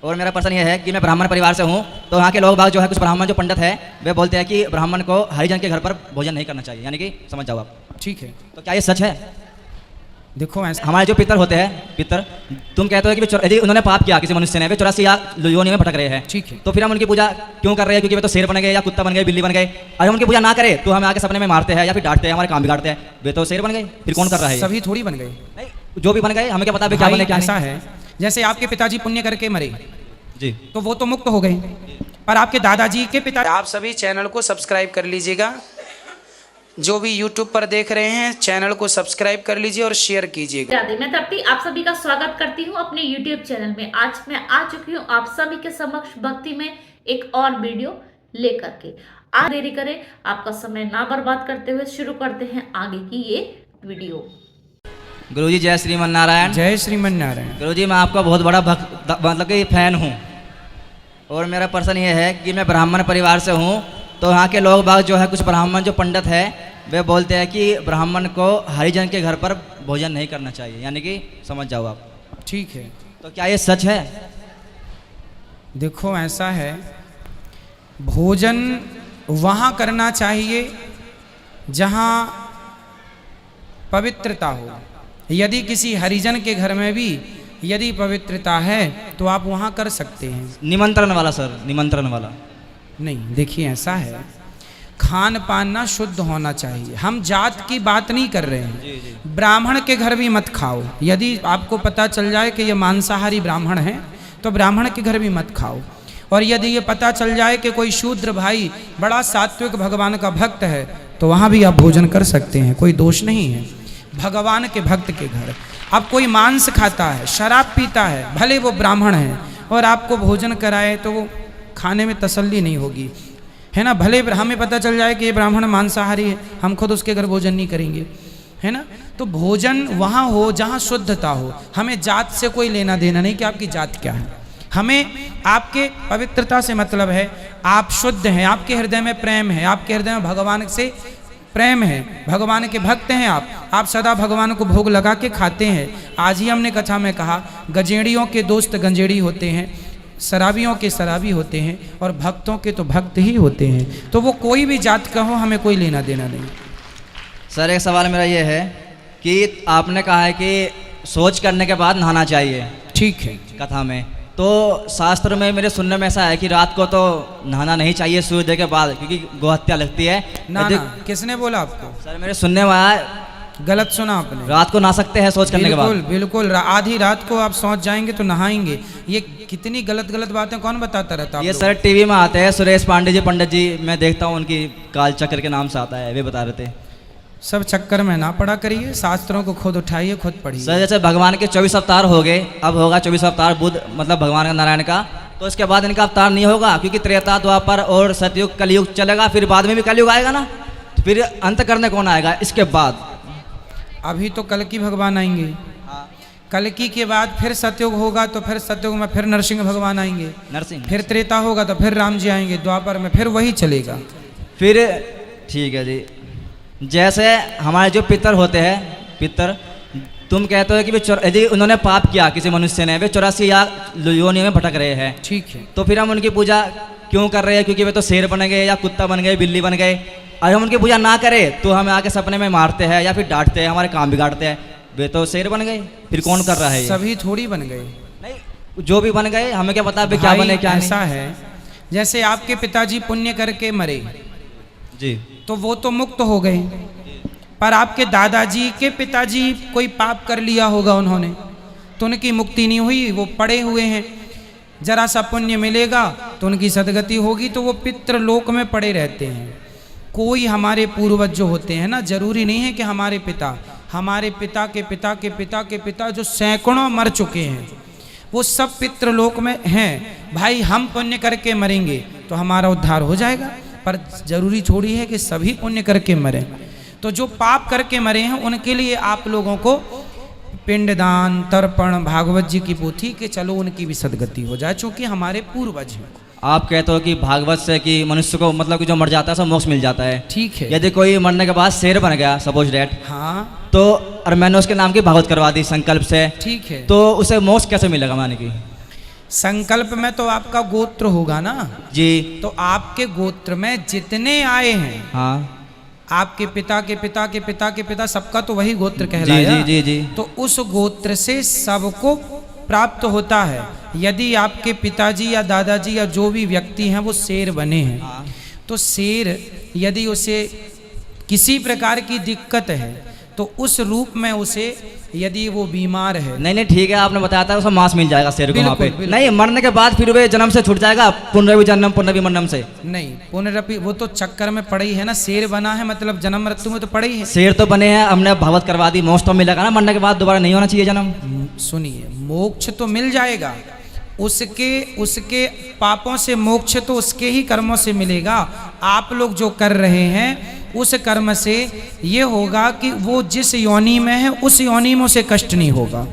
और मेरा प्रश्न ये है कि मैं ब्राह्मण परिवार से हूँ, तो वहाँ के लोग बाग जो है, कुछ ब्राह्मण जो पंडित है, वे बोलते हैं कि ब्राह्मण को हरिजन के घर पर भोजन नहीं करना चाहिए, यानी कि समझ जाओ आप। ठीक है, तो क्या ये सच है? देखो ऐसा हमारे जो पितर होते हैं, पितर, तुम कहते हो कि यदि उन्होंने पाप किया किसी मनुष्य ने, वे 84 या योनि में भटक रहे हैं, ठीक है। तो फिर हम उनकी पूजा क्यों कर रहे हैं? क्योंकि वे तो शेर बन गए या कुत्ता बन गए, बिल्ली बन गए। अगर हम उनकी पूजा ना करें तो हमें आके सपने में मारते हैं या फिर डांटते हैं, हमारे काम बिगाड़ते हैं। वे तो शेर बन गए, फिर कौन कर रहा है ये? सभी थोड़ी बन गए। नहीं, जो भी बन गए, हमें क्या पता वे क्या भाई, बने क्या ऐसा नहीं। है जैसे आपके पिताजी पुण्य करके मरे जी, तो वो तो मुक्त हो गए, पर आपके दादाजी के पिता। आप सभी चैनल को सब्सक्राइब कर लीजिएगा, जो भी यूट्यूब पर देख रहे हैं चैनल को सब्सक्राइब कर लीजिए और शेयर कीजिएगा। मैं तृप्ति आप सभी का स्वागत करती हूँ अपने YouTube चैनल में। आज मैं आ चुकी हूँ आप सभी के समक्ष भक्ति में एक और वीडियो लेकर के। आज देरी करें, आपका समय ना बर्बाद करते हुए शुरू करते हैं आगे की ये वीडियो। गुरुजी जय श्रीमन नारायण। जय श्रीमन नारायण। गुरुजी मैं आपका बहुत बड़ा भक्त, मतलब कि फैन हूँ। और मेरा प्रश्न ये है कि मैं ब्राह्मण परिवार से हूँ, तो यहाँ के लोग बाग जो है, कुछ ब्राह्मण जो पंडित है, वे बोलते हैं कि ब्राह्मण को हरिजन के घर पर भोजन नहीं करना चाहिए, यानी कि समझ जाओ आप। ठीक है, तो क्या ये सच है? देखो ऐसा है, भोजन वहाँ करना चाहिए जहाँ पवित्रता हो। यदि किसी हरिजन के घर में भी यदि पवित्रता है तो आप वहाँ कर सकते हैं। निमंत्रण वाला सर, निमंत्रण वाला नहीं, देखिए ऐसा है, खान पान ना शुद्ध होना चाहिए। हम जात की बात नहीं कर रहे हैं। ब्राह्मण के घर भी मत खाओ। यदि आपको पता चल जाए कि ये मांसाहारी ब्राह्मण है तो ब्राह्मण के घर भी मत खाओ। और यदि ये पता चल जाए कि कोई शूद्र भाई बड़ा सात्विक भगवान का भक्त है तो वहाँ भी आप भोजन कर सकते हैं, कोई दोष नहीं है। भगवान के भक्त के घर अब कोई मांस खाता है, शराब पीता है, भले वो ब्राह्मण है, और आपको भोजन कराए तो वो खाने में तसल्ली नहीं होगी, है ना। भले हमें पता चल जाए कि ये ब्राह्मण मांसाहारी है, हम खुद उसके घर भोजन नहीं करेंगे, है ना। तो भोजन वहाँ हो जहाँ शुद्धता हो। हमें जात से कोई लेना देना नहीं कि आपकी जात क्या है। हमें आपके पवित्रता से मतलब है, आप शुद्ध हैं, आपके हृदय में प्रेम है, आपके हृदय में भगवान से प्रेम है, भगवान के भक्त हैं आप सदा भगवान को भोग लगा के खाते हैं। आज ही हमने कथा में कहा, गजेड़ियों के दोस्त गंजेड़ी होते हैं, शराबियों के शराबी होते हैं, और भक्तों के तो भक्त ही होते हैं। तो वो कोई भी जात का हो, हमें कोई लेना देना नहीं। सर एक सवाल मेरा ये है कि आपने कहा है कि सोच करने के बाद नहाना चाहिए, ठीक है, कथा में, तो शास्त्र में मेरे सुनने में ऐसा है कि रात को तो नहाना नहीं चाहिए सूर्योदय के बाद, क्योंकि गोहत्या लगती है। ना किसने बोला आपको? सर मेरे सुनने में आया, गलत सुना आपने। रात को नहा सकते हैं सोच करने के बाद? बिल्कुल, आधी रात को आप सोच जाएंगे तो नहाएंगे। ये कितनी गलत बातें कौन बताता रहता है? ये सर टीवी में आते हैं, सुरेश पांडे जी, पंडित जी, मैं देखता हूँ, उनकी काल चक्र के नाम से आता है, वे बता रहे थे। सब चक्कर में ना पड़ा करिए, शास्त्रों को खुद उठाइए, खुद पढ़िए। सर जैसे भगवान के 24 अवतार हो गए, अब होगा 24 अवतार बुद्ध, मतलब भगवान का नारायण का, तो इसके बाद इनका अवतार नहीं होगा, क्योंकि त्रेता द्वापर और सतयुग कलयुग चलेगा, फिर बाद में भी कलयुग आएगा ना, तो फिर अंत करने कौन आएगा इसके बाद? अभी तो कल्कि भगवान आएंगे, कल्कि के बाद फिर सतयुग होगा, तो फिर सतयुग में फिर नरसिंह भगवान आएंगे, नरसिंह, फिर त्रेता होगा तो फिर राम जी आएंगे, द्वापर में फिर वही चलेगा। फिर ठीक है जी। जैसे हमारे जो पितर होते हैं, पितर, तुम कहते हो कि यदि उन्होंने पाप किया किसी मनुष्य ने, वे 84 या योनि में भटक रहे हैं, ठीक है, तो फिर हम उनकी पूजा क्यों कर रहे हैं? क्योंकि वे तो शेर बन गए या कुत्ता बन गए, बिल्ली बन गए। अगर हम उनकी पूजा ना करें तो हमें आके सपने में मारते हैं या फिर डांटते हैं, हमारे काम बिगाड़ते हैं। वे तो शेर बन गए, फिर कौन कर रहा है? सभी थोड़ी बन गए। नहीं, जो भी बन गए, हमें क्या पता वे क्या बने क्या नहीं। ऐसा है जैसे आपके पिताजी पुण्य करके मरे जी, तो वो तो मुक्त हो गए, पर आपके दादाजी के पिताजी कोई पाप कर लिया होगा उन्होंने, तो उनकी मुक्ति नहीं हुई, वो पड़े हुए हैं। जरा सा पुण्य मिलेगा तो उनकी सदगति होगी, तो वो पितृलोक में पड़े रहते हैं। कोई हमारे पूर्वज जो होते हैं ना, जरूरी नहीं है कि हमारे पिता, हमारे पिता के पिता के पिता के पिता जो सैकड़ों मर चुके हैं, वो सब पितृलोक में हैं। भाई हम पुण्य करके मरेंगे तो हमारा उद्धार हो जाएगा, पर जरूरी थोड़ी है कि सभी पुण्य करके मरें। तो जो पाप करके मरे हैं उनके लिए आप लोगों को पिंडदान, तर्पण, भागवत जी की पोथी के चलो उनकी भी सदगति हो जाए, चूंकि हमारे पूर्वज हैं। आप कहते हो कि भागवत से कि मनुष्य को, मतलब कि जो मर जाता है सब मोक्ष मिल जाता है, ठीक है। यदि कोई मरने के बाद शेर बन गया, सपोज डेट, हाँ, तो और मैंने उसके नाम की भागवत करवा दी संकल्प से, ठीक है, तो उसे मोक्ष कैसे मिलेगा? माने की संकल्प में तो आपका गोत्र होगा ना, जी तो आपके गोत्र में जितने आए हैं, हाँ आपके पिता के पिता के पिता के पिता, सबका तो वही गोत्र जी कहलाया। जी जी जी तो उस गोत्र से सबको प्राप्त होता है। यदि आपके पिताजी या दादाजी या जो भी व्यक्ति हैं वो शेर बने हैं, हाँ। तो शेर यदि उसे किसी प्रकार की दिक्कत है तो उस रूप में उसे, यदि वो बीमार है, नहीं नहीं ठीक है, आपने बताया था उसका मांस मिल जाएगा शेर को वहाँ पे। बिल्कुल। नहीं, मरने के बाद फिर वे जन्म से छूट जाएगा, पुनर्विजन्म से। नहीं पुनरपि, वो तो चक्कर में पड़ी है ना, शेर बना है मतलब जन्म मृत्यु में तो पड़ी है। शेर तो बने हैं, हमने भागवत करवा दी, मोक्ष तो मिलेगा ना, मरने के बाद दोबारा नहीं होना चाहिए जन्म। सुनिए, मोक्ष तो मिल जाएगा, उसके पापों से मोक्ष तो उसके ही कर्मों से मिलेगा। आप लोग जो कर रहे हैं उस कर्म से ये होगा कि वो जिस योनि में है उस योनि में उसे कष्ट नहीं होगा।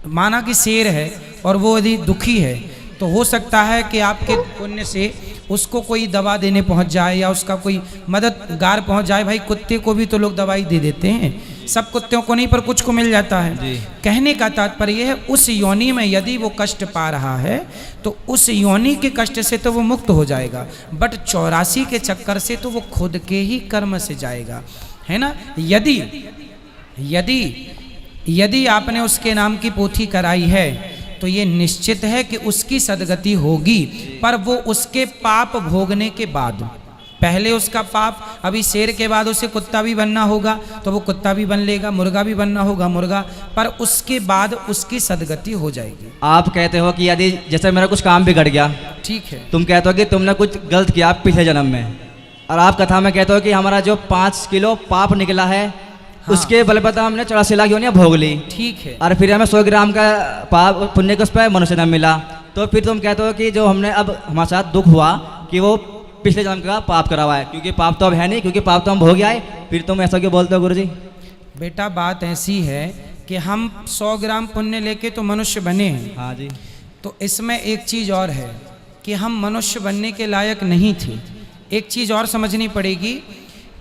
माना कि शेर है और वो यदि दुखी है तो हो सकता है कि आपके पुण्य से उसको कोई दवा देने पहुंच जाए या उसका कोई मददगार पहुंच जाए। भाई कुत्ते को भी तो लोग दवाई दे देते हैं, सब कुत्तों को नहीं पर कुछ को मिल जाता है। कहने का तात्पर्य यह है, उस योनि में यदि वो कष्ट पा रहा है तो उस योनि के कष्ट से तो वो मुक्त हो जाएगा, बट 84 के चक्कर से तो वो खुद के ही कर्म से जाएगा, है ना। यदि आपने उसके नाम की पोथी कराई है तो ये निश्चित है कि उसकी सदगति होगी, पर वो उसके पाप भोगने के बाद। पहले उसका पाप, अभी शेर के बाद उसे कुत्ता भी बनना होगा तो वो कुत्ता भी बन लेगा, मुर्गा भी बनना होगा मुर्गा, पर उसके बाद उसकी सदगति हो जाएगी। आप कहते हो कि यदि जैसे मेरा कुछ काम बिगड़ गया, ठीक है, तुम कहते हो कि तुमने कुछ गलत किया पिछले जन्म में, और आप कथा में कहते हो कि हमारा जो 5 किलो पाप निकला है, हाँ, उसके बल पर हमने 84 लाख योनियां भोग ली, ठीक है, और फिर हमें 100 ग्राम का पाप पुण्य के उस पर मनुष्य जन्म मिला। तो फिर तुम कहते हो कि जो हमने अब हमारे साथ दुख हुआ कि वो पिछले जन्म का पाप करा हुआ है, क्योंकि पाप तो अब है नहीं, क्योंकि पाप तो हम भोग आए। फिर तुम ऐसा क्यों बोलते हो गुरुजी? बेटा बात ऐसी है कि हम 100 ग्राम पुण्य लेके तो मनुष्य बने हैं। हाँ जी। तो इसमें एक चीज़ और है कि हम मनुष्य बनने के लायक नहीं थे। एक चीज़ और समझनी पड़ेगी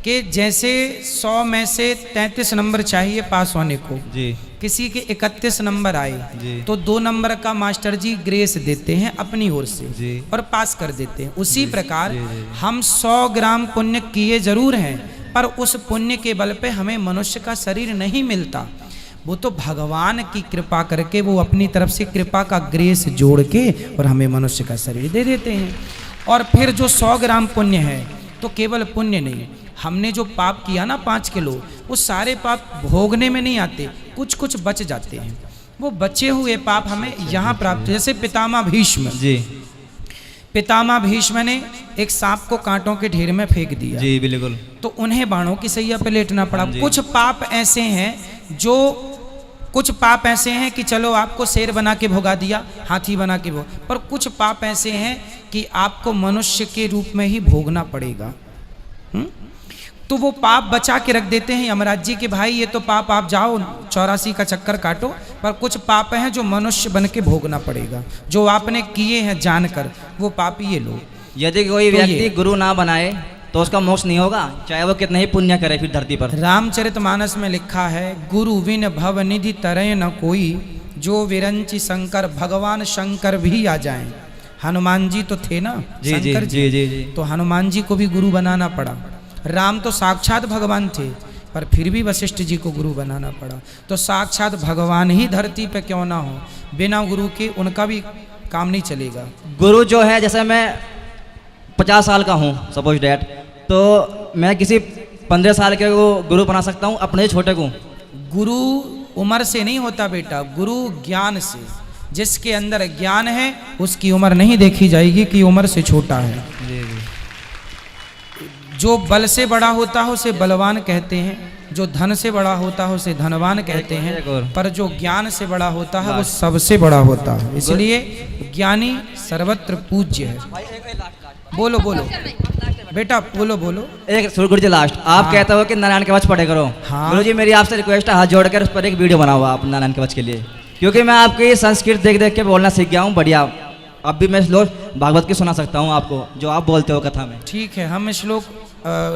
कि जैसे 100 में से 33 नंबर चाहिए पास होने को जी, किसी के 31 नंबर आए जी, तो 2 नंबर का मास्टर जी ग्रेस देते हैं अपनी ओर से जी, और पास कर देते हैं। उसी प्रकार जी, जी, हम 100 ग्राम पुण्य किए जरूर हैं, पर उस पुण्य के बल पे हमें मनुष्य का शरीर नहीं मिलता। वो तो भगवान की कृपा करके वो अपनी तरफ से कृपा का ग्रेस जोड़ के और हमें मनुष्य का शरीर दे देते हैं। और फिर जो 100 ग्राम पुण्य है तो केवल पुण्य नहीं, हमने जो पाप किया ना 5 किलो, वो सारे पाप भोगने में नहीं आते, कुछ कुछ बच जाते हैं। वो बचे हुए पाप हमें यहाँ प्राप्त, जैसे पितामह भीष्म जी, पितामह भीष्म ने एक सांप को कांटों के ढेर में फेंक दिया, जी बिल्कुल, तो उन्हें बाणों की सैया पे लेटना पड़ा। कुछ पाप ऐसे हैं कुछ पाप ऐसे हैं कि चलो आपको शेर बना के भोगा दिया, हाथी बना के भोग, पर कुछ पाप ऐसे हैं कि आपको मनुष्य के रूप में ही भोगना पड़ेगा। तो वो पाप बचा के रख देते हैं यमराज जी के, भाई ये तो पाप आप जाओ 84 का चक्कर काटो, पर कुछ पाप हैं जो मनुष्य बन के भोगना पड़ेगा, जो आपने किए हैं जानकर, वो पाप ये लो। यदि कोई व्यक्ति गुरु ना बनाए तो उसका मोक्ष नहीं होगा, चाहे वो कितना ही पुण्य करे फिर धरती पर। रामचरितमानस में लिखा है, गुरु विन भव निधि तरय न कोई, जो विरंची शंकर भगवान शंकर भी आ जाएं। हनुमान जी तो थे ना, जी जी शंकर जी जी जी, तो हनुमान जी को भी गुरु बनाना पड़ा। राम तो साक्षात भगवान थे, पर फिर भी वशिष्ठ जी को गुरु बनाना पड़ा। तो साक्षात भगवान ही धरती पे क्यों ना हो, बिना गुरु के उनका भी काम नहीं चलेगा। गुरु जो है, जैसे मैं 50 साल का हूँ सपोज डैट, तो मैं किसी 15 साल के को गुरु बना सकता हूँ, अपने छोटे को। गुरु उम्र से नहीं होता बेटा, गुरु ज्ञान से। जिसके अंदर ज्ञान है उसकी उम्र नहीं देखी जाएगी कि उम्र से छोटा है। जी जी, जो बल से बड़ा होता है उसे बलवान कहते हैं, जो धन से बड़ा होता है उसे धनवान कहते हैं, पर जो ज्ञान से बड़ा होता है वो सबसे बड़ा होता है। इसलिए ज्ञानी सर्वत्र पूज्य है। बोलो बोलो बेटा, बोलो बोलो। एक गुरु जी लास्ट, आप हाँ। कहते हो कि नारायण कवच पढ़े करो। हाँ। गुरु जी मेरी आपसे रिक्वेस्ट है, हाथ जोड़कर उस पर एक वीडियो बनाओ आप नारायण कवच के लिए, क्योंकि मैं आपकी संस्कृत देख देख के बोलना सीख गया हूँ बढ़िया। अब भी मैं श्लोक भागवत की सुना सकता हूँ आपको, जो आप बोलते हो कथा में। ठीक है, हम श्लोक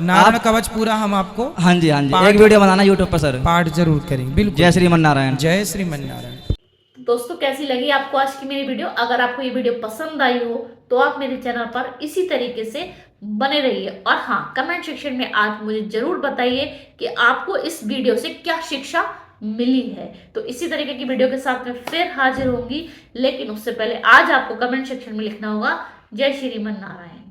नारायण कवच पूरा हम आपको हाँ जी हाँ जी, एक वीडियो बनाना यूट्यूब पर सर, पाठ जरूर करेंगे। बिल्कुल। जय श्रीमन नारायण। जय श्रीमन नारायण। दोस्तों कैसी लगी आपको आज की मेरी वीडियो? अगर आपको ये वीडियो पसंद आई हो तो आप मेरे चैनल पर इसी तरीके से बने रहिए। और हाँ, कमेंट सेक्शन में आज मुझे जरूर बताइए कि आपको इस वीडियो से क्या शिक्षा मिली है। तो इसी तरीके की वीडियो के साथ मैं फिर हाजिर होंगी, लेकिन उससे पहले आज आपको कमेंट सेक्शन में लिखना होगा जय श्रीमन नारायण।